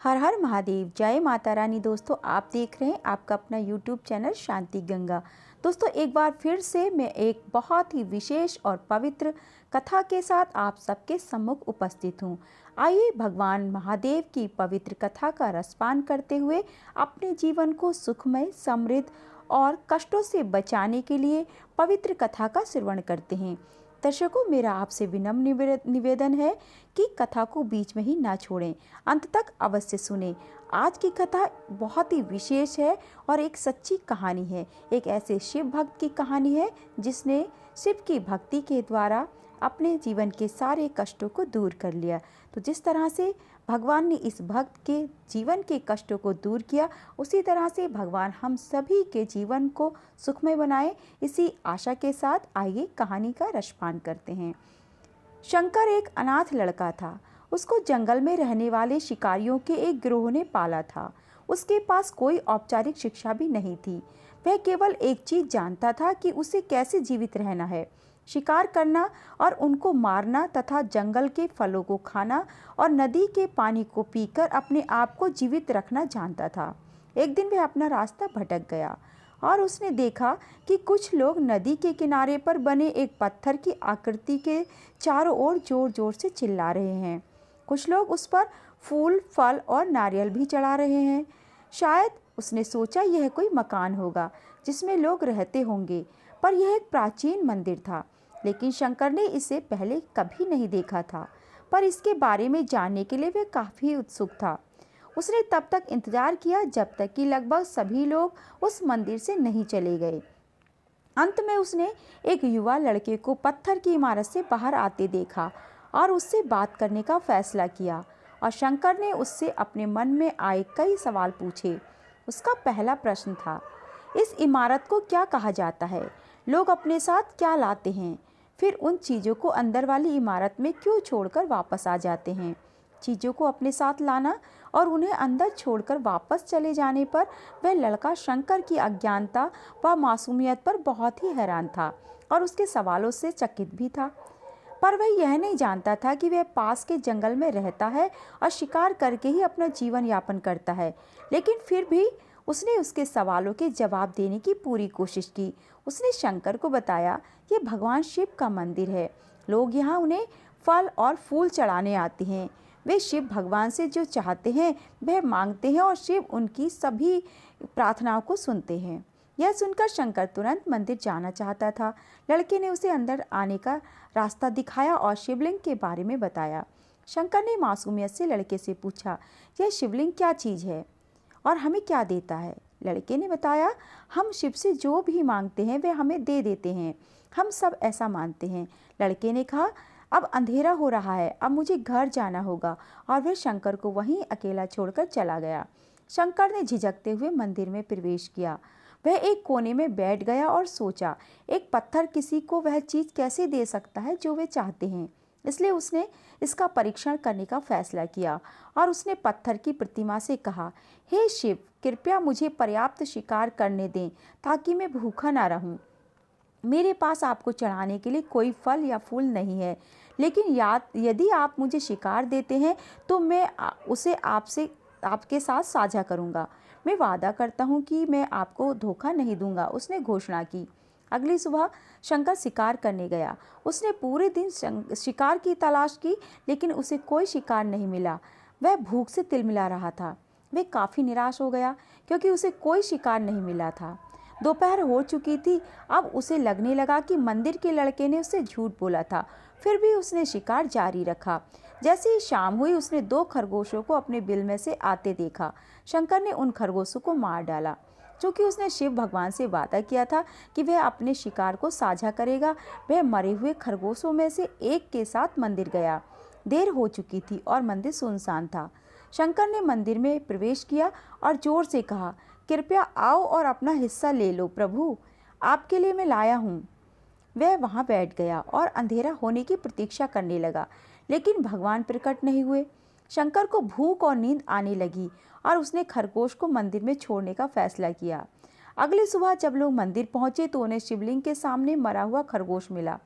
हर हर महादेव, जय माता रानी। दोस्तों, आप देख रहे हैं आपका अपना यूट्यूब चैनल शांति गंगा। दोस्तों, एक बार फिर से मैं एक बहुत ही विशेष और पवित्र कथा के साथ आप सबके सम्मुख उपस्थित हूँ। आइए भगवान महादेव की पवित्र कथा का रसपान करते हुए अपने जीवन को सुखमय, समृद्ध और कष्टों से बचाने के लिए पवित्र कथा का श्रवण करते हैं। दर्शकों, मेरा आपसे विनम्र निवेदन है कि कथा को बीच में ही ना छोड़ें, अंत तक अवश्य सुनें। आज की कथा बहुत ही विशेष है और एक सच्ची कहानी है। एक ऐसे शिव भक्त की कहानी है जिसने शिव की भक्ति के द्वारा अपने जीवन के सारे कष्टों को दूर कर लिया। तो जिस तरह से भगवान ने इस भक्त के जीवन के कष्टों को दूर किया, उसी तरह से भगवान हम सभी के जीवन को सुखमय बनाए, इसी आशा के साथ आइए कहानी का रसपान करते हैं। शंकर एक अनाथ लड़का था। उसको जंगल में रहने वाले शिकारियों के एक गिरोह ने पाला था। उसके पास कोई औपचारिक शिक्षा भी नहीं थी। वह केवल एक चीज जानता था कि उसे कैसे जीवित रहना है, शिकार करना और उनको मारना तथा जंगल के फलों को खाना और नदी के पानी को पीकर अपने आप को जीवित रखना जानता था। एक दिन वह अपना रास्ता भटक गया और उसने देखा कि कुछ लोग नदी के किनारे पर बने एक पत्थर की आकृति के चारों ओर जोर जोर से चिल्ला रहे हैं। कुछ लोग उस पर फूल, फल और नारियल भी चढ़ा रहे हैं। शायद उसने सोचा यह कोई मकान होगा जिसमें लोग रहते होंगे, पर यह एक प्राचीन मंदिर था। लेकिन शंकर ने इसे पहले कभी नहीं देखा था, पर इसके बारे में जानने के लिए वह काफ़ी उत्सुक था। उसने तब तक इंतजार किया जब तक कि लगभग सभी लोग उस मंदिर से नहीं चले गए। अंत में उसने एक युवा लड़के को पत्थर की इमारत से बाहर आते देखा और उससे बात करने का फैसला किया। और शंकर ने उससे अपने मन में आए कई सवाल पूछे। उसका पहला प्रश्न था, इस इमारत को क्या कहा जाता है? लोग अपने साथ क्या लाते हैं? फिर उन चीज़ों को अंदर वाली इमारत में क्यों छोड़कर वापस आ जाते हैं? चीज़ों को अपने साथ लाना और उन्हें अंदर छोड़कर वापस चले जाने पर वह लड़का शंकर की अज्ञानता व मासूमियत पर बहुत ही हैरान था और उसके सवालों से चकित भी था। पर वह यह नहीं जानता था कि वह पास के जंगल में रहता है और शिकार करके ही अपना जीवन यापन करता है। लेकिन फिर भी उसने उसके सवालों के जवाब देने की पूरी कोशिश की। उसने शंकर को बताया, ये भगवान शिव का मंदिर है। लोग यहाँ उन्हें फल और फूल चढ़ाने आते हैं। वे शिव भगवान से जो चाहते हैं वह मांगते हैं और शिव उनकी सभी प्रार्थनाओं को सुनते हैं। यह सुनकर शंकर तुरंत मंदिर जाना चाहता था। लड़के ने उसे अंदर आने का रास्ता दिखाया और शिवलिंग के बारे में बताया। शंकर ने मासूमियत से लड़के से पूछा, यह शिवलिंग क्या चीज़ है और हमें क्या देता है? लड़के ने बताया, हम शिव से जो भी मांगते हैं वे हमें दे देते हैं। हम सब ऐसा मानते हैं। लड़के ने कहा, अब अंधेरा हो रहा है, अब मुझे घर जाना होगा। और वह शंकर को वहीं अकेला छोड़कर चला गया। शंकर ने झिझकते हुए मंदिर में प्रवेश किया। वह एक कोने में बैठ गया और सोचा, एक पत्थर किसी को वह चीज़ कैसे दे सकता है जो वे चाहते हैं। इसलिए उसने इसका परीक्षण करने का फैसला किया और उसने पत्थर की प्रतिमा से कहा, हे शिव, कृपया मुझे पर्याप्त शिकार करने दें ताकि मैं भूखा ना रहूं। मेरे पास आपको चढ़ाने के लिए कोई फल या फूल नहीं है, लेकिन यदि आप मुझे शिकार देते हैं तो मैं उसे आपके साथ साझा करूंगा। मैं वादा करता हूं कि मैं आपको धोखा नहीं दूंगा, उसने घोषणा की। अगली सुबह शंकर शिकार करने गया। उसने पूरे दिन शिकार की तलाश की, लेकिन उसे कोई शिकार नहीं मिला। वह भूख से तिलमिला रहा था। वह काफ़ी निराश हो गया क्योंकि उसे कोई शिकार नहीं मिला था। दोपहर हो चुकी थी। अब उसे लगने लगा कि मंदिर के लड़के ने उसे झूठ बोला था। फिर भी उसने शिकार जारी रखा। जैसे ही शाम हुई, उसने 2 खरगोशों को अपने बिल में से आते देखा। शंकर ने उन खरगोशों को मार डाला। चूँकि उसने शिव भगवान से वादा किया था कि वह अपने शिकार को साझा करेगा, वह मरे हुए खरगोशों में से एक के साथ मंदिर गया। देर हो चुकी थी और मंदिर सुनसान था। शंकर ने मंदिर में प्रवेश किया और जोर से कहा, कृपया आओ और अपना हिस्सा ले लो प्रभु, आपके लिए मैं लाया हूँ। वह वहाँ बैठ गया और अंधेरा होने की प्रतीक्षा करने लगा, लेकिन भगवान प्रकट नहीं हुए। शंकर को भूख और नींद आने लगी और उसने खरगोश को मंदिर में छोड़ने का फैसला किया। अगली सुबह जब लोग मंदिर पहुंचे तो उन्हें शिवलिंग के सामने मरा हुआ खरगोश मिला।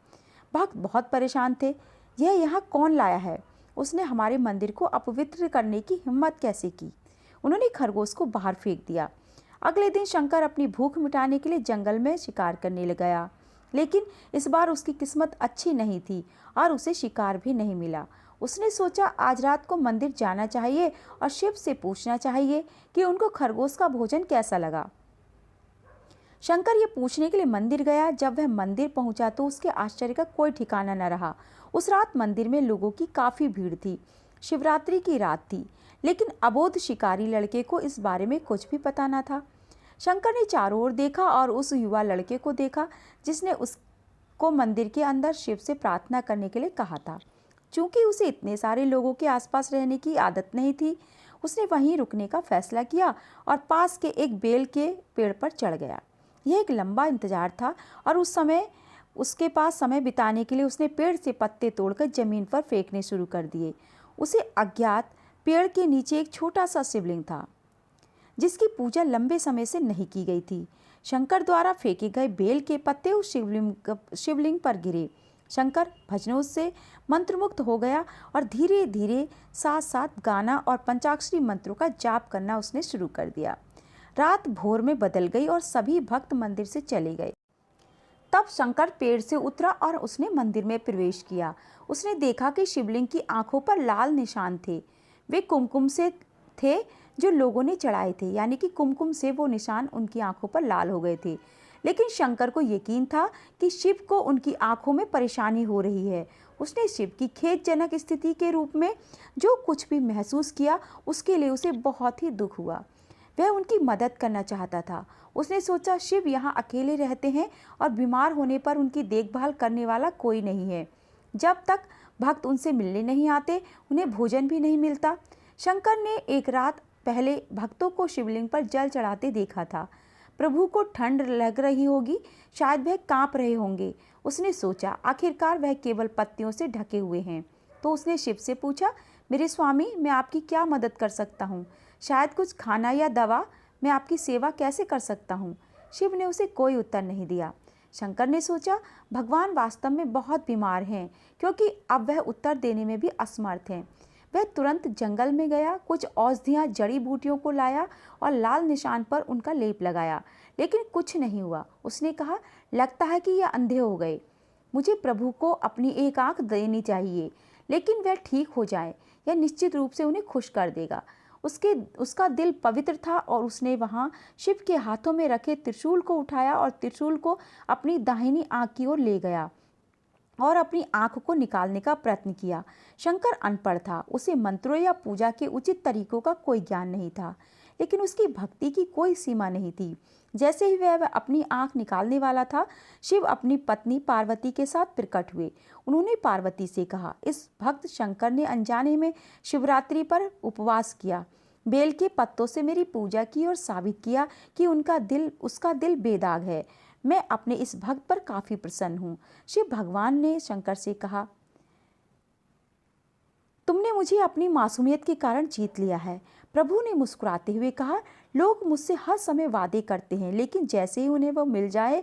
भक्त बहुत परेशान थे। यह यहाँ कौन लाया है? उसने हमारे मंदिर को अपवित्र करने की हिम्मत कैसे की। उन्होंने खरगोश को बाहर फेंक दिया। अगले दिन शंकर अपनी भूख मिटाने के लिए जंगल में शिकार करने लग गया, लेकिन इस बार उसकी किस्मत अच्छी नहीं थी और उसे शिकार भी नहीं मिला। उसने सोचा आज रात को मंदिर जाना चाहिए और शिव से पूछना चाहिए कि उनको खरगोश का भोजन कैसा लगा। शंकर ये पूछने के लिए मंदिर गया। जब वह मंदिर पहुंचा तो उसके आश्चर्य का कोई ठिकाना न रहा। उस रात मंदिर में लोगों की काफ़ी भीड़ थी। शिवरात्रि की रात थी, लेकिन अबोध शिकारी लड़के को इस बारे में कुछ भी पता न था। शंकर ने चारों ओर देखा और उस युवा लड़के को देखा जिसने उसको मंदिर के अंदर शिव से प्रार्थना करने के लिए कहा था। चूंकि उसे इतने सारे लोगों के आसपास रहने की आदत नहीं थी, उसने वहीं रुकने का फैसला किया और पास के एक बेल के पेड़ पर चढ़ गया। यह एक लंबा इंतजार था और उसके पास समय बिताने के लिए उसने पेड़ से पत्ते तोड़कर जमीन पर फेंकने शुरू कर दिए। उसे अज्ञात पेड़ के नीचे एक छोटा सा शिवलिंग था जिसकी पूजा लंबे समय से नहीं की गई थी। शंकर द्वारा फेंके गए बेल के पत्ते उस शिवलिंग पर गिरे। शंकर भजनों से मंत्रमुग्ध हो गया और धीरे धीरे साथ साथ गाना और पंचाक्षरी मंत्रों का जाप करना उसने शुरू कर दिया। रात भोर में बदल गई और सभी भक्त मंदिर से चले गए। तब शंकर पेड़ से उतरा और उसने मंदिर में प्रवेश किया। उसने देखा कि शिवलिंग की आंखों पर लाल निशान थे। वे कुमकुम से थे जो लोगों ने चढ़ाए थे, यानी कि कुमकुम से वो निशान उनकी आंखों पर लाल हो गए थे। लेकिन शंकर को यकीन था कि शिव को उनकी आंखों में परेशानी हो रही है। उसने शिव की खेदजनक स्थिति के रूप में जो कुछ भी महसूस किया उसके लिए उसे बहुत ही दुख हुआ। वह उनकी मदद करना चाहता था। उसने सोचा शिव यहाँ अकेले रहते हैं और बीमार होने पर उनकी देखभाल करने वाला कोई नहीं है। जब तक भक्त उनसे मिलने नहीं आते उन्हें भोजन भी नहीं मिलता। शंकर ने एक रात पहले भक्तों को शिवलिंग पर जल चढ़ाते देखा था। प्रभु को ठंड लग रही होगी, शायद वह कांप रहे होंगे। उसने सोचा आखिरकार वह केवल पत्तियों से ढके हुए हैं। तो उसने शिव से पूछा, मेरे स्वामी, मैं आपकी क्या मदद कर सकता हूँ? शायद कुछ खाना या दवा। मैं आपकी सेवा कैसे कर सकता हूँ? शिव ने उसे कोई उत्तर नहीं दिया। शंकर ने सोचा भगवान वास्तव में बहुत बीमार हैं, क्योंकि अब वह उत्तर देने में भी असमर्थ हैं। वह तुरंत जंगल में गया, कुछ औषधियाँ जड़ी बूटियों को लाया और लाल निशान पर उनका लेप लगाया, लेकिन कुछ नहीं हुआ। उसने कहा, लगता है कि यह अंधे हो गए। मुझे प्रभु को अपनी एक आंख देनी चाहिए, लेकिन वह ठीक हो जाए, यह निश्चित रूप से उन्हें खुश कर देगा। उसका दिल पवित्र था और उसने वहाँ शिव के हाथों में रखे त्रिशूल को उठाया और त्रिशूल को अपनी दाहिनी आंख की ओर ले गया और अपनी आंख को निकालने का प्रयत्न किया। शंकर अनपढ़ था, उसे मंत्रों या पूजा के उचित तरीकों का कोई ज्ञान नहीं था, लेकिन उसकी भक्ति की कोई सीमा नहीं थी। जैसे ही वह अपनी आंख निकालने वाला था, शिव अपनी पत्नी पार्वती के साथ प्रकट हुए। उन्होंने पार्वती से कहा, इस भक्त शंकर ने अनजाने में शिवरात्रि पर उपवास किया, बेल के पत्तों से मेरी पूजा की और साबित किया कि उसका दिल बेदाग है। मैं अपने इस भक्त पर काफ़ी प्रसन्न हूँ। शिव भगवान ने शंकर से कहा, तुमने मुझे अपनी मासूमियत के कारण जीत लिया है। प्रभु ने मुस्कुराते हुए कहा, लोग मुझसे हर समय वादे करते हैं, लेकिन जैसे ही उन्हें वो मिल जाए,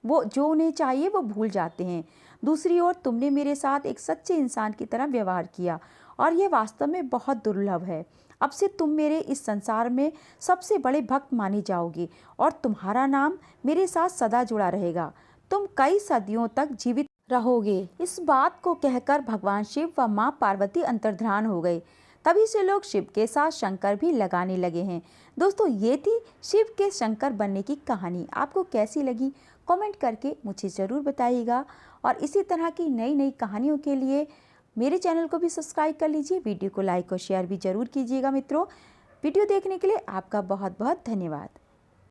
वो जो उन्हें चाहिए वो भूल जाते हैं। दूसरी ओर तुमने मेरे साथ एक सच्चे इंसान की तरह व्यवहार किया और यह वास्तव में बहुत दुर्लभ है। अब से तुम मेरे इस संसार में सबसे बड़े भक्त माने जाओगे और तुम्हारा नाम मेरे साथ सदा जुड़ा रहेगा। तुम कई सदियों तक जीवित रहोगे। इस बात को कहकर भगवान शिव व माँ पार्वती अंतर्ध्यान हो गए। तभी से लोग शिव के साथ शंकर भी लगाने लगे हैं। दोस्तों, ये थी शिव के शंकर बनने की कहानी। आपको कैसी लगी कमेंट करके मुझे ज़रूर बताइएगा और इसी तरह की नई नई कहानियों के लिए मेरे चैनल को भी सब्सक्राइब कर लीजिए। वीडियो को लाइक और शेयर भी ज़रूर कीजिएगा मित्रों। वीडियो देखने के लिए आपका बहुत बहुत धन्यवाद।